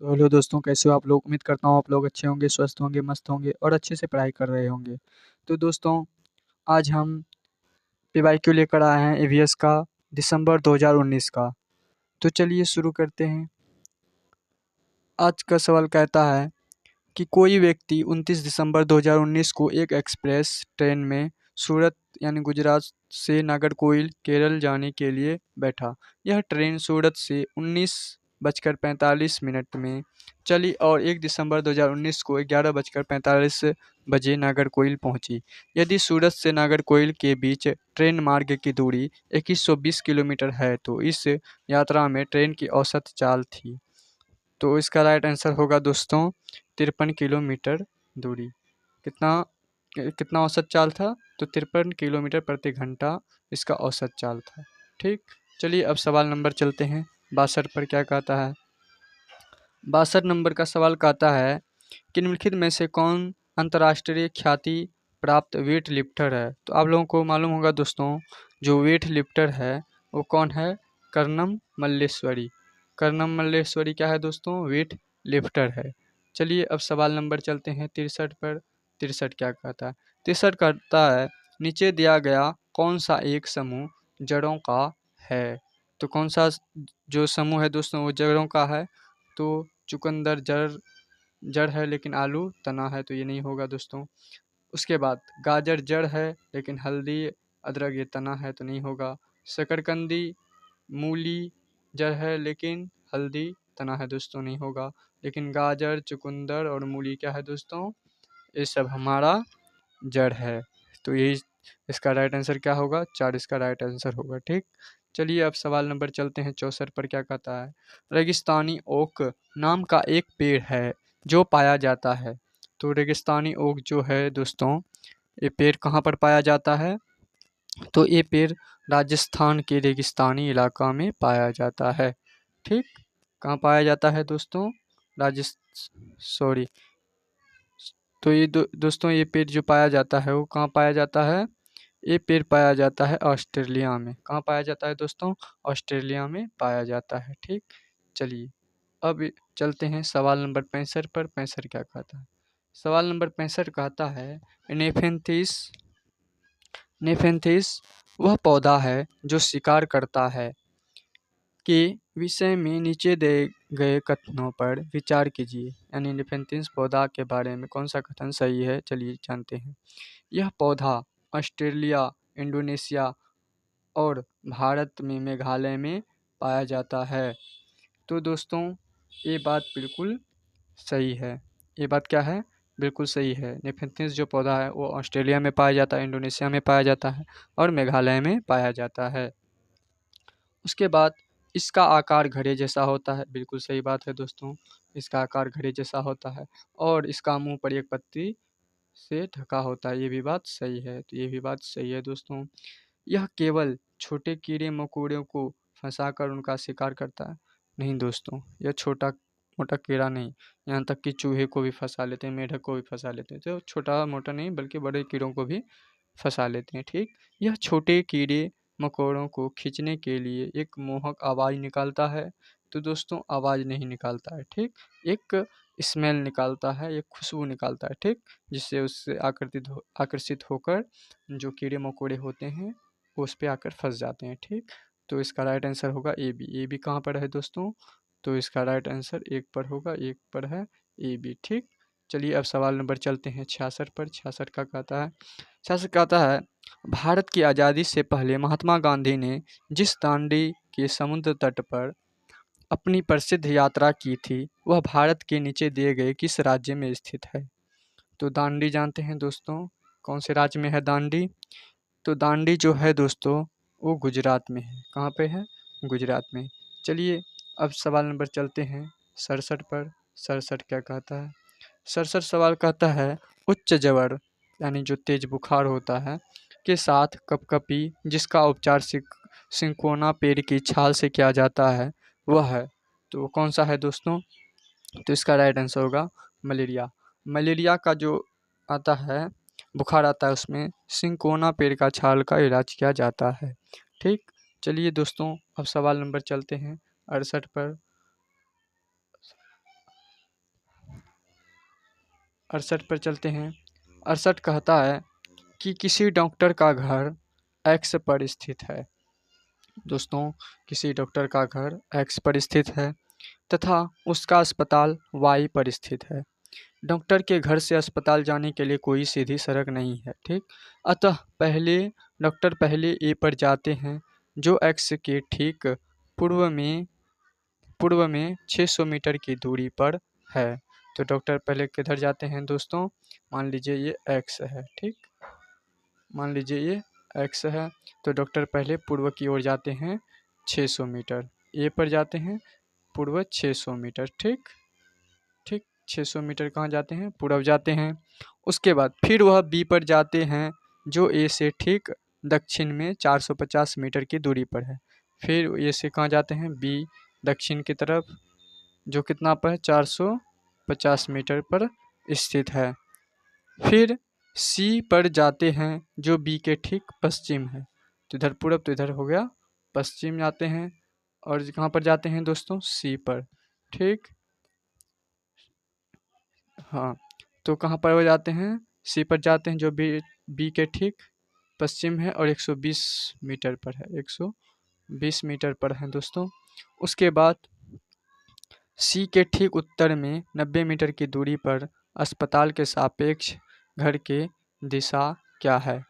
तो हेलो दोस्तों, कैसे हो आप लोग? उम्मीद करता हूँ आप लोग अच्छे होंगे, स्वस्थ होंगे, मस्त होंगे और अच्छे से पढ़ाई कर रहे होंगे। तो दोस्तों, आज हम पीवाईक्यू लेकर आए हैं ईवीएस का, दिसंबर 2019 का। तो चलिए शुरू करते हैं। आज का सवाल कहता है कि कोई व्यक्ति 29 दिसंबर 2019 को एक एक्सप्रेस ट्रेन में सूरत यानी गुजरात से नागरकोइल केरल जाने के लिए बैठा। यह ट्रेन सूरत से 19:45 में चली और 1 दिसंबर 2019 को 11:45 बजे नागरकोइल पहुंची। यदि सूरत से नागरकोइल के बीच ट्रेन मार्ग की दूरी 2120 किलोमीटर है तो इस यात्रा में ट्रेन की औसत चाल थी। तो इसका राइट आंसर होगा दोस्तों 53 किलोमीटर दूरी। कितना कितना औसत चाल था? तो 53 किलोमीटर प्रति घंटा इसका औसत चाल था। ठीक, चलिए अब सवाल नंबर चलते हैं 62 पर। क्या कहता है? 62 नंबर का सवाल कहता है कि निम्नलिखित में से कौन अंतर्राष्ट्रीय ख्याति प्राप्त वेट लिफ्टर है? तो आप लोगों को मालूम होगा दोस्तों, जो वेट लिफ्टर है वो कौन है? कर्णम मल्लेश्वरी। कर्णम मल्लेश्वरी क्या है दोस्तों? वेट लिफ्टर है। चलिए अब सवाल नंबर चलते हैं 63 पर। 63 क्या कहता है? 63 कहता है नीचे दिया गया कौन सा एक समूह जड़ों का है? तो कौन सा जो समूह है दोस्तों वो जड़ों का है? तो चुकंदर जड़ जड़ है लेकिन आलू तना है, तो ये नहीं होगा दोस्तों। उसके बाद गाजर जड़ है लेकिन हल्दी अदरक ये तना है, तो नहीं होगा। शकरकंदी मूली जड़ है लेकिन हल्दी तना है दोस्तों, नहीं होगा। लेकिन गाजर चुकंदर और मूली क्या है दोस्तों? ये सब हमारा जड़ है। तो यही इसका राइट आंसर क्या होगा? 4 इसका राइट आंसर होगा। ठीक, चलिए अब सवाल नंबर चलते हैं 64 पर। क्या कहता है? रेगिस्तानी ओक नाम का एक पेड़ है जो पाया जाता है। तो रेगिस्तानी ओक जो है दोस्तों, ये पेड़ कहाँ पर पाया जाता है? तो ये पेड़ राजस्थान के रेगिस्तानी इलाका में पाया जाता है। ठीक, कहाँ पाया जाता है दोस्तों? सॉरी, तो ये दोस्तों ये पेड़ जो पाया जाता है वो कहाँ पाया जाता है? ये पेड़ पाया जाता है ऑस्ट्रेलिया में। कहाँ पाया जाता है दोस्तों? ऑस्ट्रेलिया में पाया जाता है। ठीक, चलिए अब चलते हैं सवाल नंबर 65 पर। 65 क्या कहता है? सवाल नंबर 65 कहता है नेफेंथिस नेफेंथिस वह पौधा है जो शिकार करता है के विषय में नीचे दिए गए कथनों पर विचार कीजिए। यानी नेफेंथिस पौधा के बारे में कौन सा कथन सही है? चलिए जानते हैं। यह पौधा ऑस्ट्रेलिया, इंडोनेशिया और भारत में मेघालय में पाया जाता है। तो दोस्तों ये बात बिल्कुल सही है। ये बात क्या है? बिल्कुल सही है। नेफेंथिस जो पौधा है वो ऑस्ट्रेलिया में पाया जाता है, इंडोनेशिया में पाया जाता है और मेघालय में पाया जाता है। उसके बाद इसका आकार घड़े जैसा होता है। बिल्कुल सही बात है दोस्तों, इसका आकार घड़े जैसा होता है और इसका मुंह पर एक पत्ती से ढका होता है। ये भी बात सही है। तो ये भी बात सही है दोस्तों। यह केवल छोटे कीड़े मकोड़ों को फंसाकर उनका शिकार करता है। नहीं दोस्तों, यह छोटा मोटा कीड़ा नहीं, यहाँ तक कि चूहे को भी फंसा लेते हैं, मेढक को भी फंसा लेते हैं। तो छोटा मोटा नहीं बल्कि बड़े कीड़ों को भी फंसा लेते हैं। ठीक, यह छोटे कीड़े मकोड़ों को खींचने के लिए एक मोहक आवाज़ निकालता है। तो दोस्तों आवाज़ नहीं निकालता है। ठीक, एक स्मेल निकालता है, एक खुशबू निकालता है। ठीक, जिससे उससे आकर्षित होकर जो कीड़े मकोड़े होते हैं वो उस पे आकर फंस जाते हैं। ठीक, तो इसका राइट आंसर होगा ए बी। ए बी कहाँ पर है दोस्तों? तो इसका राइट आंसर एक पर होगा, एक पर है ए बी। ठीक, चलिए अब सवाल नंबर चलते हैं 66 पर। 66 का कहता है, 66 कहता है भारत की आज़ादी से पहले महात्मा गांधी ने जिस दांडी के समुद्र तट पर अपनी प्रसिद्ध यात्रा की थी वह भारत के नीचे दिए गए किस राज्य में स्थित है? तो दांडी जानते हैं दोस्तों, कौन से राज्य में है दांडी? तो दांडी जो है दोस्तों वो गुजरात में है। कहाँ पे है? गुजरात में। चलिए अब सवाल नंबर चलते हैं 67 पर। 67 क्या कहता है? 67 सवाल कहता है उच्च ज्वर यानी जो तेज बुखार होता है के साथ कपकपी जिसका उपचार सिंकोना पेड़ की छाल से किया जाता है वह है। तो वो कौन सा है दोस्तों? तो इसका राइट आंसर होगा मलेरिया। मलेरिया का जो आता है बुखार आता है उसमें सिंकोना पेड़ का छाल का इलाज किया जाता है। ठीक, चलिए दोस्तों अब सवाल नंबर चलते हैं 68 पर। 68 पर चलते हैं। 68 कहता है कि किसी डॉक्टर का घर एक्स पर स्थित है। दोस्तों, किसी डॉक्टर का घर एक्स पर स्थित है तथा उसका अस्पताल वाई पर स्थित है। डॉक्टर के घर से अस्पताल जाने के लिए कोई सीधी सड़क नहीं है, ठीक। अतः डॉक्टर पहले ए पर जाते हैं, जो एक्स के ठीक पूर्व में 600 मीटर की दूरी पर है। तो डॉक्टर पहले किधर जाते हैं दोस्तों? मान लीजिए ये एक्स है, ठीक। मान लीजिए ये एक्स है, तो डॉक्टर पहले पूर्व की ओर जाते हैं 600 मीटर। ए पर जाते हैं पूर्व 600 मीटर, ठीक। 600 मीटर कहाँ जाते हैं? पूर्व जाते हैं। उसके बाद फिर वह बी पर जाते हैं, जो ए से ठीक दक्षिण में 450 मीटर की दूरी पर है। फिर ए से कहाँ जाते हैं? बी दक्षिण की तरफ, जो कितना पर है? 450 मीटर पर स्थित है। फिर सी पर जाते हैं, जो बी के ठीक पश्चिम है। तो इधर पूरब, तो इधर हो गया पश्चिम जाते हैं। और कहाँ पर जाते हैं दोस्तों? सी पर, ठीक। हाँ, तो कहाँ पर हो जाते हैं? सी पर जाते हैं, जो बी के ठीक पश्चिम है और 120 मीटर पर है, 120 मीटर पर है दोस्तों। उसके बाद सी के ठीक उत्तर में 90 मीटर की दूरी पर अस्पताल के सापेक्ष घर के दिशा क्या है?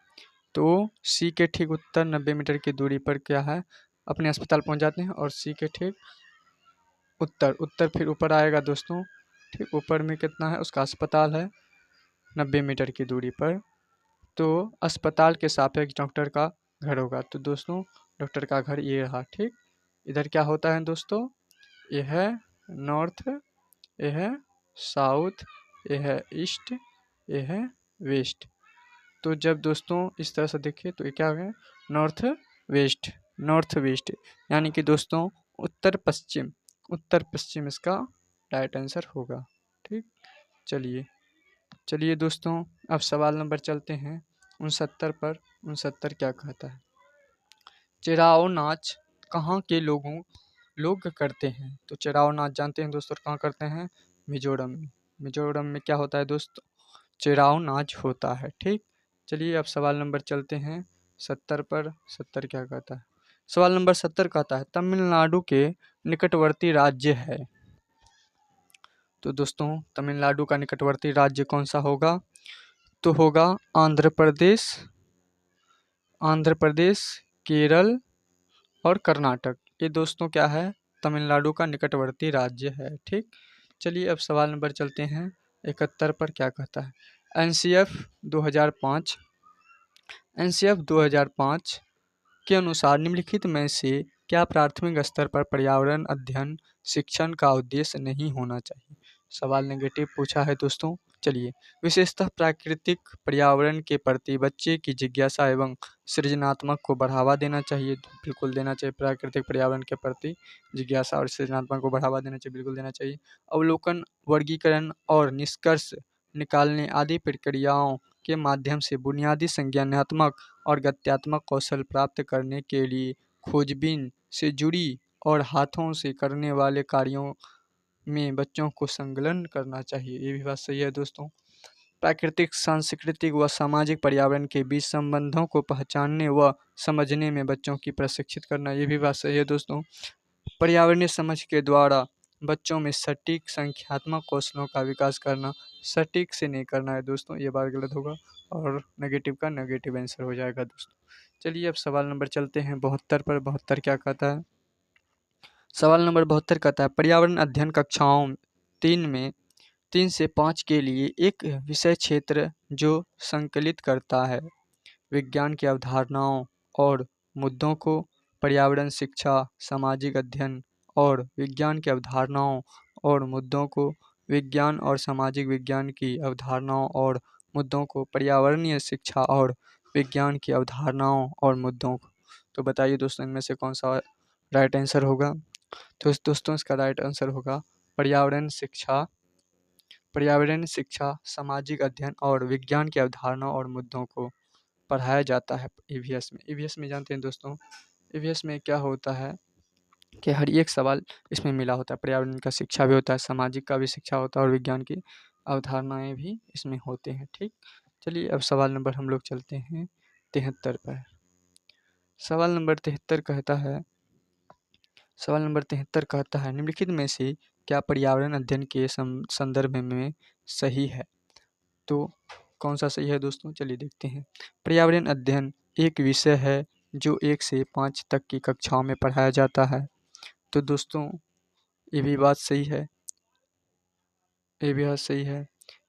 तो सी के ठीक उत्तर 90 मीटर की दूरी पर क्या है? अपने अस्पताल पहुंच जाते हैं। और सी के ठीक उत्तर फिर ऊपर आएगा दोस्तों, ठीक। ऊपर में कितना है? उसका अस्पताल है 90 मीटर की दूरी पर। तो अस्पताल के सापेक्ष डॉक्टर का घर होगा। तो दोस्तों, डॉक्टर का घर ये रहा, ठीक। इधर क्या होता है दोस्तों? ये है नॉर्थ, ये है साउथ, ये है ईस्ट, ये है वेस्ट। तो जब दोस्तों इस तरह से देखिए तो ये क्या हो गया? नॉर्थ वेस्ट, नॉर्थ वेस्ट, यानी कि दोस्तों उत्तर पश्चिम इसका राइट आंसर होगा, ठीक। चलिए दोस्तों, अब सवाल नंबर चलते हैं 69 पर। 69 क्या कहता है? चिराओ नाच कहाँ के लोग करते हैं? तो चिराओ नाच जानते हैं दोस्तों, कहाँ करते हैं? मिजोरम में। मिजोरम में क्या होता है दोस्तों? चिराओ नाच होता है, ठीक। चलिए अब सवाल नंबर चलते हैं 70 पर। 70 क्या कहता है? सवाल नंबर 70 कहता है तमिलनाडु के निकटवर्ती राज्य है। तो दोस्तों, तमिलनाडु का निकटवर्ती राज्य कौन सा होगा? तो होगा आंध्र प्रदेश, केरल और कर्नाटक। ये दोस्तों क्या है? तमिलनाडु का निकटवर्ती राज्य है, ठीक। चलिए अब सवाल नंबर चलते हैं 71 पर। क्या कहता है? एनसीएफ 2005 एनसीएफ 2005 के अनुसार निम्नलिखित में से क्या प्राथमिक स्तर पर पर्यावरण अध्ययन शिक्षण का उद्देश्य नहीं होना चाहिए? सवाल नेगेटिव पूछा है दोस्तों। चलिए, विशेषतः प्राकृतिक पर्यावरण के प्रति बच्चे की जिज्ञासा एवं सृजनात्मक को बढ़ावा देना चाहिए। बिल्कुल देना चाहिए। प्राकृतिक पर्यावरण के प्रति जिज्ञासा और सृजनात्मक को बढ़ावा देना चाहिए, बिल्कुल देना चाहिए। अवलोकन, वर्गीकरण और निष्कर्ष निकालने आदि प्रक्रियाओं के माध्यम से बुनियादी संज्ञानात्मक और गत्यात्मक कौशल प्राप्त करने के लिए खोजबीन से जुड़ी और हाथों से करने वाले कार्यों में बच्चों को संलग्न करना चाहिए। ये भी बात सही है दोस्तों। प्राकृतिक, सांस्कृतिक व सामाजिक पर्यावरण के बीच संबंधों को पहचानने व समझने में बच्चों की प्रशिक्षित करना, ये भी बात सही है दोस्तों। पर्यावरणीय समझ के द्वारा बच्चों में सटीक संख्यात्मक कौशलों का विकास करना। सटीक से नहीं करना है दोस्तों, ये बात गलत होगा और नेगेटिव का नेगेटिव आंसर हो जाएगा दोस्तों। चलिए अब सवाल नंबर चलते हैं 72 पर। 72 क्या कहता है? सवाल नंबर 72 कहता है पर्यावरण अध्ययन कक्षाओं 3 से 5 के लिए एक विषय क्षेत्र जो संकलित करता है विज्ञान की अवधारणाओं और मुद्दों को, पर्यावरण शिक्षा, सामाजिक अध्ययन और विज्ञान की अवधारणाओं और मुद्दों को, विज्ञान और सामाजिक विज्ञान की अवधारणाओं और मुद्दों को, पर्यावरणीय शिक्षा और विज्ञान की अवधारणाओं और मुद्दों को। तो बताइए दोस्तों, इनमें से कौन सा राइट आंसर होगा? तो दोस्तों, इसका राइट आंसर होगा पर्यावरण शिक्षा, सामाजिक अध्ययन और विज्ञान की अवधारणाओं और मुद्दों को पढ़ाया जाता है ईवीएस में। ईवीएस में जानते हैं दोस्तों, ईवीएस में क्या होता है कि हर एक सवाल इसमें मिला होता है। पर्यावरण का शिक्षा भी होता है, सामाजिक का भी शिक्षा होता है और विज्ञान की अवधारणाएं भी इसमें होते हैं। ठीक, चलिए अब सवाल नंबर हम लोग चलते हैं 73 पर। सवाल नंबर 73 कहता है, निम्नलिखित में से क्या पर्यावरण अध्ययन के संदर्भ में सही है? तो कौन सा सही है दोस्तों, चलिए देखते हैं। पर्यावरण अध्ययन एक विषय है जो 1 से 5 तक की कक्षाओं में पढ़ाया जाता है। तो दोस्तों ये भी बात सही है,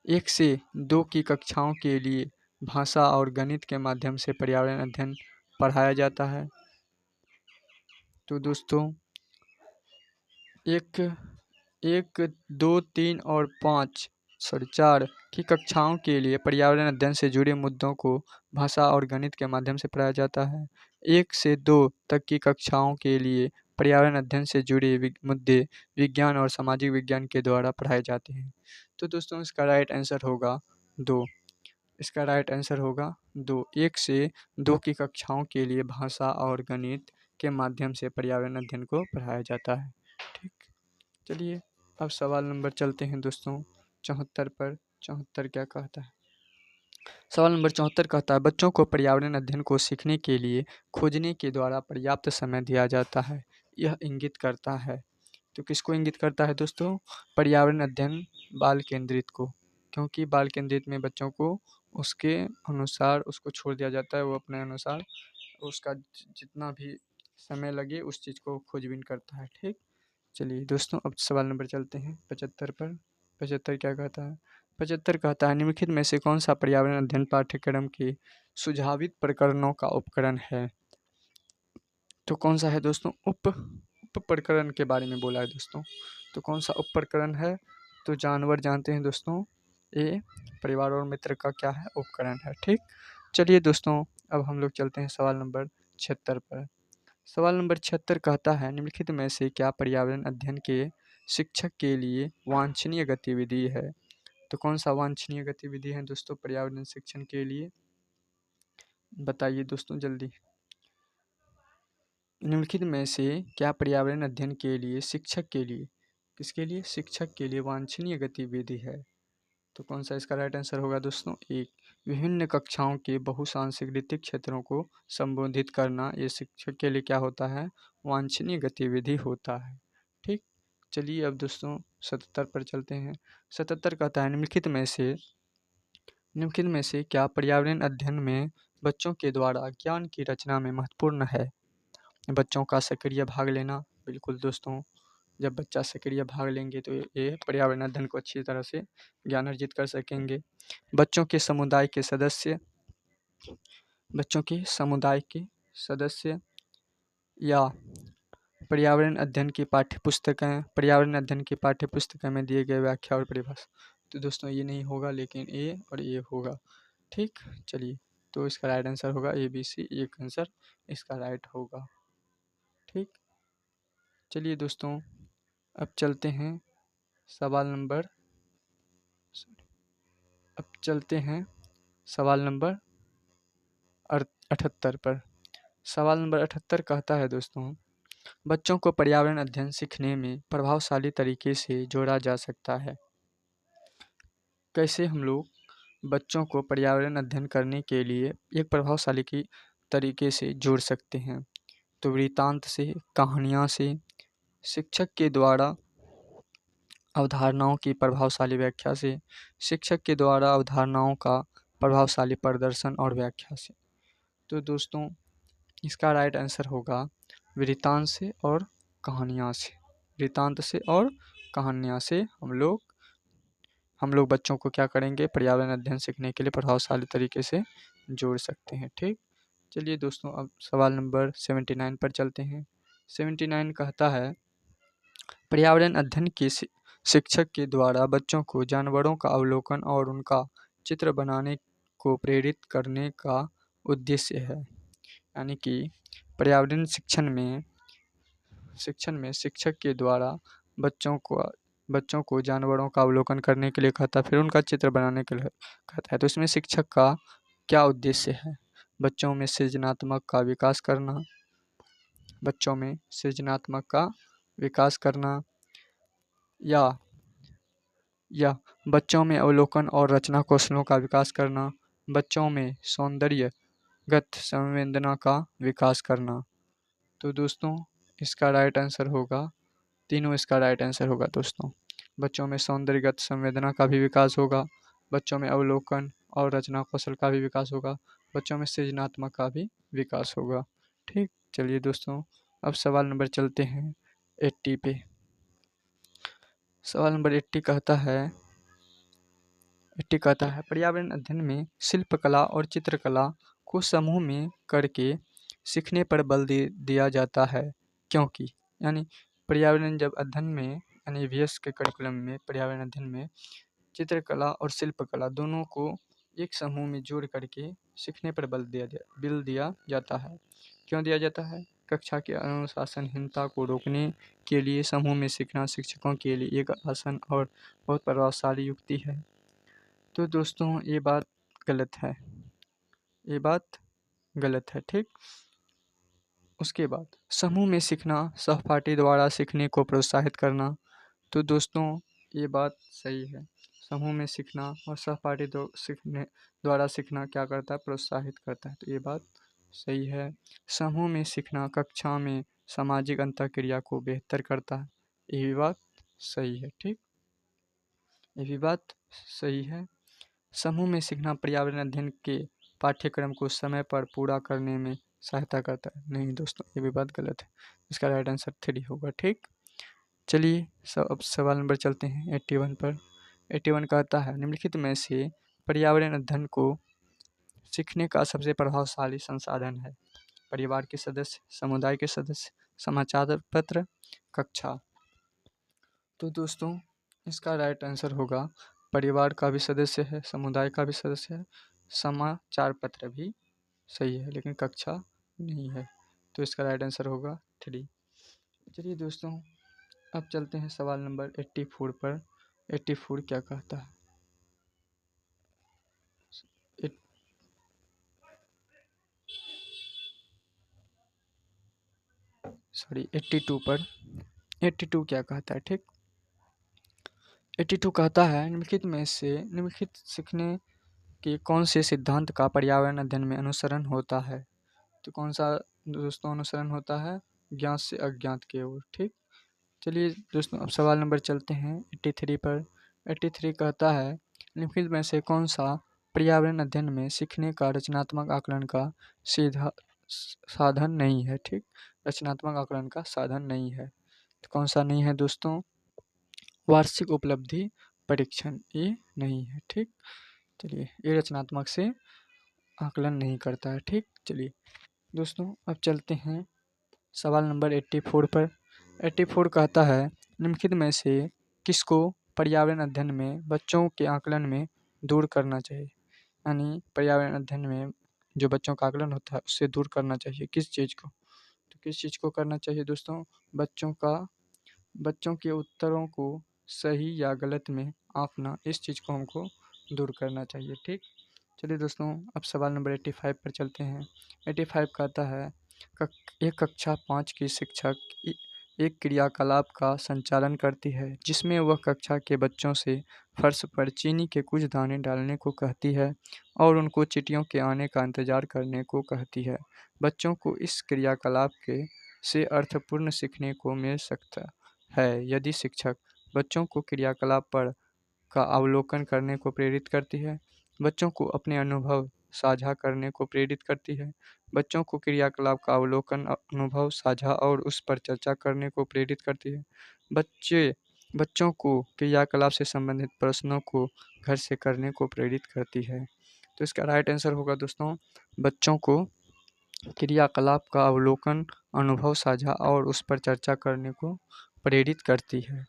1 से 2 की कक्षाओं के लिए भाषा और गणित के माध्यम से पर्यावरण अध्ययन पढ़ाया जाता है। तो दोस्तों 1, 2, 3 और 4 की कक्षाओं के लिए पर्यावरण अध्ययन से जुड़े मुद्दों को भाषा और गणित के माध्यम से पढ़ाया जाता है। 1 से 2 तक की कक्षाओं के लिए पर्यावरण अध्ययन से जुड़े मुद्दे विज्ञान और सामाजिक विज्ञान के द्वारा पढ़ाए जाते हैं। तो दोस्तों इसका राइट आंसर होगा 2। 1 से 2 की कक्षाओं के लिए भाषा और गणित के माध्यम से पर्यावरण अध्ययन को पढ़ाया जाता है। ठीक, चलिए अब सवाल नंबर चलते हैं दोस्तों 74 पर। 74 क्या कहता है? सवाल नंबर 74 कहता है, बच्चों को पर्यावरण अध्ययन को सीखने के लिए खोजने के द्वारा पर्याप्त समय दिया जाता है। यह इंगित करता है, तो किसको इंगित करता है दोस्तों? पर्यावरण अध्ययन बाल केंद्रित को, क्योंकि बाल केंद्रित में बच्चों को उसके अनुसार उसको छोड़ दिया जाता है, वो अपने अनुसार उसका जितना भी समय लगे उस चीज़ को खोजबीन करता है। ठीक, चलिए दोस्तों अब सवाल नंबर चलते हैं 75 पर। 75 क्या कहता है? 75 कहता है, निम्नलिखित में से कौन सा पर्यावरण अध्ययन पाठ्यक्रम के सुझावित प्रकरणों का उपकरण है? तो कौन सा है दोस्तों? उप प्रकरण के बारे में बोला है दोस्तों। तो कौन सा उप प्रकरण है? तो जानवर जानते हैं दोस्तों, ये परिवार और मित्र का क्या है? उपकरण है। ठीक, चलिए दोस्तों अब हम लोग चलते हैं सवाल नंबर 76 पर। सवाल नंबर 76 कहता है, निम्नलिखित में से क्या पर्यावरण अध्ययन के शिक्षक के लिए वांछनीय गतिविधि है? तो कौन सा वांछनीय गतिविधि है दोस्तों पर्यावरण शिक्षण के लिए? बताइए दोस्तों जल्दी। निम्नलिखित में से क्या पर्यावरण अध्ययन के लिए शिक्षक के लिए, किसके लिए? शिक्षक के लिए वांछनीय गतिविधि है? तो कौन सा इसका राइट आंसर होगा दोस्तों? 1, विभिन्न कक्षाओं के बहुसांस्कृतिक क्षेत्रों को संबोधित करना, ये शिक्षक के लिए क्या होता है? वांछनीय गतिविधि होता है। ठीक, चलिए अब दोस्तों 77 पर चलते हैं। 77 कहता है, निम्नलिखित में से क्या पर्यावरण अध्ययन में बच्चों के द्वारा ज्ञान की रचना में महत्वपूर्ण है? बच्चों का सक्रिय भाग लेना, बिल्कुल दोस्तों, जब बच्चा सक्रिय भाग लेंगे तो ये पर्यावरण अध्ययन को अच्छी तरह से ज्ञान अर्जित कर सकेंगे। बच्चों के समुदाय के सदस्य या पर्यावरण अध्ययन की पाठ्यपुस्तकें में दिए गए व्याख्या और परिभाषा। तो दोस्तों ये नहीं होगा, लेकिन ए और ये होगा। ठीक, चलिए तो इसका राइट आंसर होगा ABC, एक आंसर इसका राइट होगा। ठीक, चलिए दोस्तों अब चलते हैं सवाल नंबर 78 पर। सवाल नंबर 78 कहता है दोस्तों, बच्चों को पर्यावरण अध्ययन सीखने में प्रभावशाली तरीके से जोड़ा जा सकता है। कैसे हम लोग बच्चों को पर्यावरण अध्ययन करने के लिए एक प्रभावशाली की तरीके से जोड़ सकते हैं? तो वृत्तांत से, कहानियाँ से, शिक्षक के द्वारा अवधारणाओं की प्रभावशाली व्याख्या से, शिक्षक के द्वारा अवधारणाओं का प्रभावशाली प्रदर्शन और व्याख्या से। तो दोस्तों इसका राइट आंसर होगा वृत्तांत से और कहानियाँ से। वृत्तांत से और कहानियाँ से हम लोग बच्चों को क्या करेंगे? पर्यावरण अध्ययन सीखने के लिए प्रभावशाली तरीके से जोड़ सकते हैं। ठीक, चलिए दोस्तों अब सवाल नंबर 79 पर चलते हैं। 79 कहता है, पर्यावरण अध्ययन के शिक्षक के द्वारा बच्चों को जानवरों का अवलोकन और उनका चित्र बनाने को प्रेरित करने का उद्देश्य है। यानी कि पर्यावरण शिक्षण में शिक्षक के द्वारा बच्चों को जानवरों का अवलोकन करने के लिए कहता है, फिर उनका चित्र बनाने के लिए कहता है। तो इसमें शिक्षक का क्या उद्देश्य है? बच्चों में सृजनात्मक का विकास करना, या या बच्चों में अवलोकन और रचना कौशलों का विकास करना, बच्चों में सौंदर्यगत संवेदना का विकास करना। तो दोस्तों इसका राइट आंसर होगा, तीनों इसका राइट आंसर होगा दोस्तों। बच्चों में सौंदर्यगत संवेदना का भी विकास होगा, बच्चों में अवलोकन और रचना कौशल का भी विकास होगा, बच्चों में सृजनात्मक का भी विकास होगा। ठीक, चलिए दोस्तों अब सवाल नंबर चलते हैं 80 पे। सवाल नंबर 80 कहता है पर्यावरण अध्ययन में शिल्पकला और चित्रकला को समूह में करके सीखने पर बल दिया जाता है, क्योंकि यानी पर्यावरण जब अध्ययन में यानी ईवीएस के करिकुलम में पर्यावरण अध्ययन में चित्रकला और शिल्पकला दोनों को एक समूह में जोड़ करके सीखने पर बल दिया जाता है। क्यों दिया जाता है? कक्षा की अनुशासनहीनता को रोकने के लिए समूह में सीखना शिक्षकों के लिए एक आसान और बहुत प्रभावशाली युक्ति है। तो दोस्तों ये बात गलत है, ये बात गलत है। ठीक, उसके बाद समूह में सीखना सहपाठी द्वारा सीखने को प्रोत्साहित करना। तो दोस्तों ये बात सही है, समूह में सीखना और सहपाठी द्वारा सीखना क्या करता है? प्रोत्साहित करता है। तो ये बात सही है। समूह में सीखना कक्षा में सामाजिक अंतःक्रिया को बेहतर करता है, ये भी बात सही है। ठीक, ये भी बात सही है। समूह में सीखना पर्यावरण अध्ययन के पाठ्यक्रम को समय पर पूरा करने में सहायता करता है, नहीं दोस्तों ये भी बात गलत है। इसका राइट आंसर 3 होगा। ठीक, चलिए अब सवाल नंबर चलते हैं 81 पर। 81 कहता है निम्नलिखित में से पर्यावरण अध्ययन को सीखने का सबसे प्रभावशाली संसाधन है? परिवार के सदस्य, समुदाय के सदस्य, समाचार पत्र, कक्षा। तो दोस्तों इसका राइट आंसर होगा परिवार का भी सदस्य है, समुदाय का भी सदस्य है, समाचार पत्र भी सही है, लेकिन कक्षा नहीं है। तो इसका राइट आंसर होगा 3। चलिए दोस्तों अब चलते हैं सवाल नंबर 84 पर। 84 क्या कहता है? सॉरी 82 पर 82 क्या कहता है? ठीक, 82 कहता है निम्नलिखित में से निम्नलिखित सीखने के कौन से सिद्धांत का पर्यावरण अध्ययन में अनुसरण होता है? तो कौन सा दोस्तों अनुसरण होता है? ज्ञात से अज्ञात की ओर। ठीक, चलिए दोस्तों अब सवाल नंबर चलते हैं 83 पर। 83 कहता है निम्नलिखित में से कौन सा पर्यावरण अध्ययन में सीखने का रचनात्मक आकलन का सीधा साधन नहीं है? ठीक, रचनात्मक आकलन का साधन नहीं है। तो कौन सा नहीं है दोस्तों? वार्षिक उपलब्धि परीक्षण, ये नहीं है। ठीक, चलिए ये रचनात्मक से आकलन नहीं करता है। ठीक, चलिए दोस्तों अब चलते हैं सवाल नंबर 84 पर। 84 कहता है निम्नलिखित में से किसको पर्यावरण अध्ययन में बच्चों के आकलन में दूर करना चाहिए? यानी पर्यावरण अध्ययन में जो बच्चों का आकलन होता है उससे दूर करना चाहिए, किस चीज़ को? तो किस चीज़ को करना चाहिए दोस्तों? बच्चों के उत्तरों को सही या गलत में आंकना, इस चीज़ को हमको दूर करना चाहिए। ठीक, चलिए दोस्तों अब सवाल नंबर 85 पर चलते हैं। 85 कहता है एक कक्षा 5 की शिक्षक एक क्रियाकलाप का संचालन करती है जिसमें वह कक्षा के बच्चों से फर्श पर चीनी के कुछ दाने डालने को कहती है और उनको चींटियों के आने का इंतजार करने को कहती है। बच्चों को इस क्रियाकलाप के से अर्थपूर्ण सीखने को मिल सकता है यदि शिक्षक बच्चों को क्रियाकलाप पर का अवलोकन करने को प्रेरित करती है, बच्चों को अपने अनुभव साझा करने को प्रेरित करती है, बच्चों को क्रियाकलाप का अवलोकन अनुभव साझा और उस पर चर्चा करने को प्रेरित करती है, बच्चों को क्रियाकलाप से संबंधित प्रश्नों को घर से करने को प्रेरित करती है। तो इसका राइट आंसर होगा दोस्तों बच्चों को क्रियाकलाप का अवलोकन अनुभव साझा और उस पर चर्चा करने को प्रेरित करती है।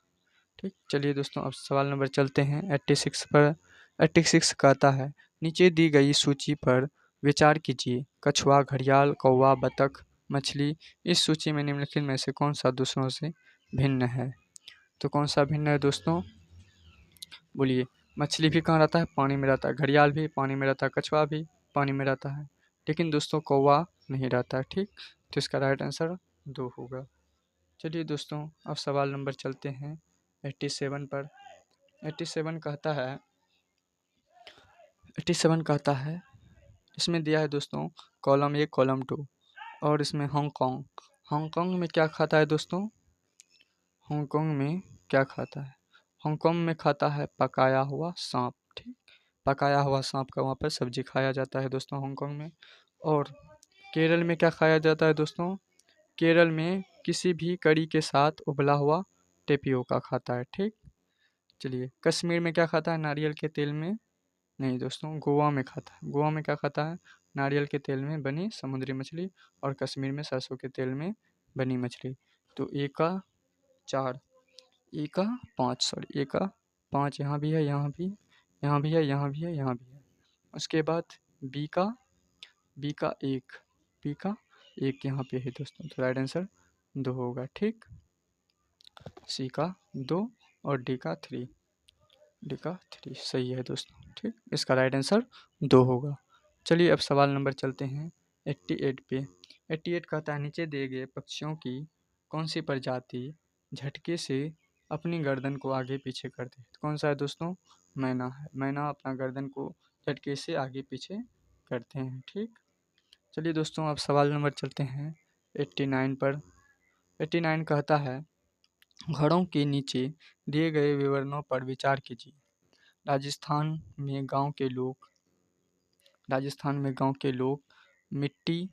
ठीक, चलिए दोस्तों अब सवाल नंबर चलते हैं 86 पर। 86 कहता है नीचे दी गई सूची पर विचार कीजिए। कछुआ, घड़ियाल, कौवा, बतख, मछली, इस सूची में निम्नलिखित में से कौन सा दूसरों से भिन्न है? तो कौन सा भिन्न है दोस्तों? बोलिए। मछली भी कहाँ रहता है? पानी में रहता है। घड़ियाल भी पानी में रहता है। कछुआ भी पानी में रहता है, लेकिन दोस्तों कौवा नहीं रहता है। ठीक, तो इसका राइट आंसर 2 होगा। चलिए दोस्तों अब सवाल नंबर चलते हैं 87 पर। 87 कहता है 87 कहता है, इसमें दिया है दोस्तों कॉलम 1 कॉलम 2, और इसमें हांगकांग, हांगकांग में क्या खाता है दोस्तों, हांगकांग में क्या खाता है, हांगकांग में खाता है पकाया हुआ सांप। ठीक, पकाया हुआ सांप का वहाँ पर सब्जी खाया जाता है दोस्तों हांगकांग में। और केरल में क्या खाया जाता है दोस्तों, केरल में किसी भी करी के साथ उबला हुआ टेपियोका खाता है। ठीक, चलिए कश्मीर में क्या खाता है, नारियल के तेल में, नहीं दोस्तों गोवा में खाता है, गोवा में क्या खाता है, नारियल के तेल में बनी समुद्री मछली, और कश्मीर में सरसों के तेल में बनी मछली। तो ए का 4, ए का 5, सॉरी ए का 5 यहाँ भी है, यहाँ भी, यहाँ भी है, यहाँ भी है, यहाँ भी है। उसके बाद बी का 1, बी का 1 यहाँ पे है दोस्तों, तो राइट आंसर 2 होगा। ठीक, सी का 2 और डी का 3, डी का 3 सही है दोस्तों। ठीक, इसका राइट आंसर 2 होगा। चलिए अब सवाल नंबर चलते हैं 88 पे। 88 कहता है नीचे दिए गए पक्षियों की कौन सी प्रजाति झटके से अपनी गर्दन को आगे पीछे करती है। तो कौन सा है दोस्तों, मैना है, मैना अपना गर्दन को झटके से आगे पीछे करते हैं। ठीक, चलिए दोस्तों अब सवाल नंबर चलते हैं 89 पर। 89 कहता है घरों के नीचे दिए गए विवरणों पर विचार कीजिए। राजस्थान में गांव के लोग मिट्टी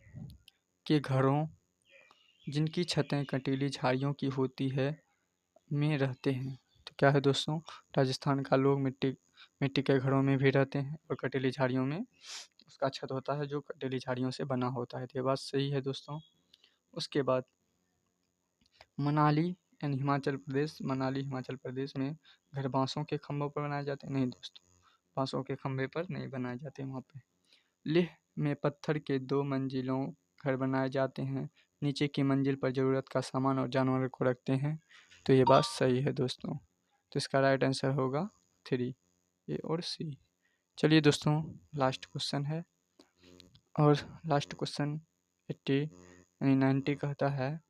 के घरों जिनकी छतें कंटीली झाड़ियों की होती है में रहते हैं। तो क्या है दोस्तों, राजस्थान का लोग मिट्टी के घरों में भी रहते हैं और कंटीली झाड़ियों में उसका छत होता है जो कंटीली झाड़ियों से बना होता है। तो ये बात सही है दोस्तों। उसके बाद मनाली हिमाचल प्रदेश में घर बांसों के खंभों पर बनाए जाते हैं, नहीं दोस्तों बांसों के खंभे पर नहीं बनाए जाते वहाँ पे। लेह में पत्थर के 2 मंजिलों घर बनाए जाते हैं, नीचे की मंजिल पर ज़रूरत का सामान और जानवरों को रखते हैं। तो ये बात सही है दोस्तों, तो इसका राइट आंसर होगा 3, ए और सी। चलिए दोस्तों लास्ट क्वेश्चन है, और लास्ट क्वेश्चन 90 कहता है,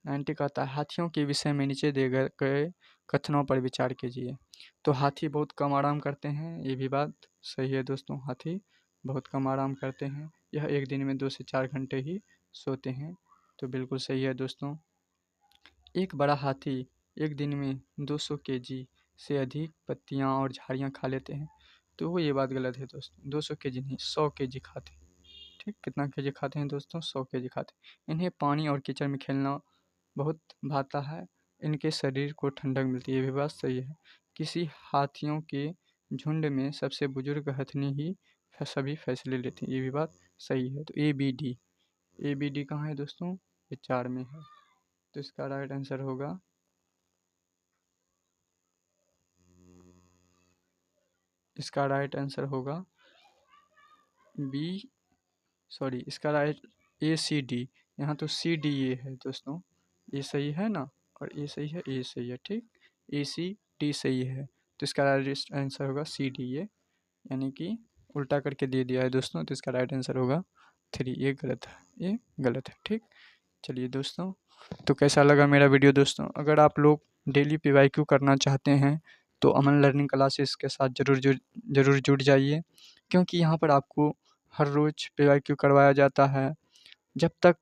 90 कहता है हाथियों के विषय में नीचे दिए गए कथनों पर विचार कीजिए। तो हाथी बहुत कम आराम करते हैं, ये भी बात सही है दोस्तों, हाथी बहुत कम आराम करते हैं, यह एक दिन में 2 से 4 घंटे ही सोते हैं। तो बिल्कुल सही है दोस्तों। एक बड़ा हाथी एक दिन में 200 केजी से अधिक पत्तियां और झाड़ियां खा लेते हैं। तो वो ये बात गलत है दोस्तों, 200 केजी नहीं 100 केजी खाते हैं। ठीक, कितना केजी खाते हैं दोस्तों, 100 केजी खाते हैं। इन्हें पानी और कीचड़ में खेलना बहुत भाता है, इनके शरीर को ठंडक मिलती है, ये भी बात सही है। किसी हाथियों के झुंड में सबसे बुजुर्ग हथनी ही सभी फैसले लेती है, ये भी बात सही है। तो ए बी डी कहाँ है दोस्तों, ये 4 में है। तो इसका राइट आंसर होगा बी, सॉरी इसका राइट ए सी डी, यहाँ तो सी डी ए है दोस्तों, ये सही है ना, और ये सही है, ए सही है। ठीक, ए सी डी सही है, तो इसका राइट आंसर होगा सी डी ए, यानी कि उल्टा करके दे दिया है दोस्तों, तो इसका राइट आंसर होगा 3, ये गलत है, ये गलत है। ठीक, चलिए दोस्तों तो कैसा लगा मेरा वीडियो दोस्तों, अगर आप लोग डेली PYQ करना चाहते हैं तो अमन लर्निंग क्लासेस के साथ ज़रूर जुड़ जाइए, क्योंकि यहाँ पर आपको हर रोज़ PYQ करवाया जाता है। जब तक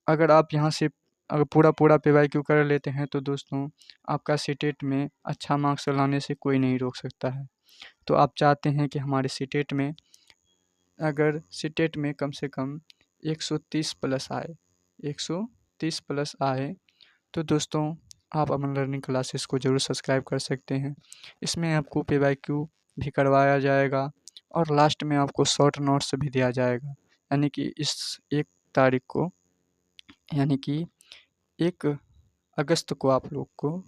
अगर आप यहाँ से अगर पूरा PYQ कर लेते हैं तो दोस्तों आपका सीटेट में अच्छा मार्क्स लाने से कोई नहीं रोक सकता है। तो आप चाहते हैं कि हमारे सीटेट में अगर सीटेट में कम से कम 130 प्लस आए, 130 प्लस आए, तो दोस्तों आप अमन लर्निंग क्लासेस को ज़रूर सब्सक्राइब कर सकते हैं। इसमें आपको PYQ भी करवाया जाएगा और लास्ट में आपको शॉर्ट नोट्स भी दिया जाएगा, यानी कि इस 1 तारीख को, यानी कि 1 अगस्त को आप लोग को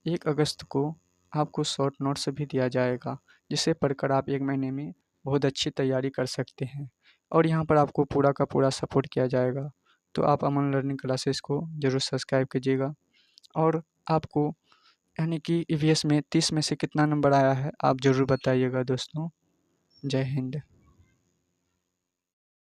1 अगस्त को आपको शॉर्ट नोट्स भी दिया जाएगा, जिसे पढ़कर आप 1 महीने में बहुत अच्छी तैयारी कर सकते हैं, और यहाँ पर आपको पूरा का पूरा सपोर्ट किया जाएगा। तो आप अमन लर्निंग क्लासेस को ज़रूर सब्सक्राइब कीजिएगा, और आपको यानी कि EVS में 30 में से कितना नंबर आया है आप ज़रूर बताइएगा दोस्तों। जय हिंद।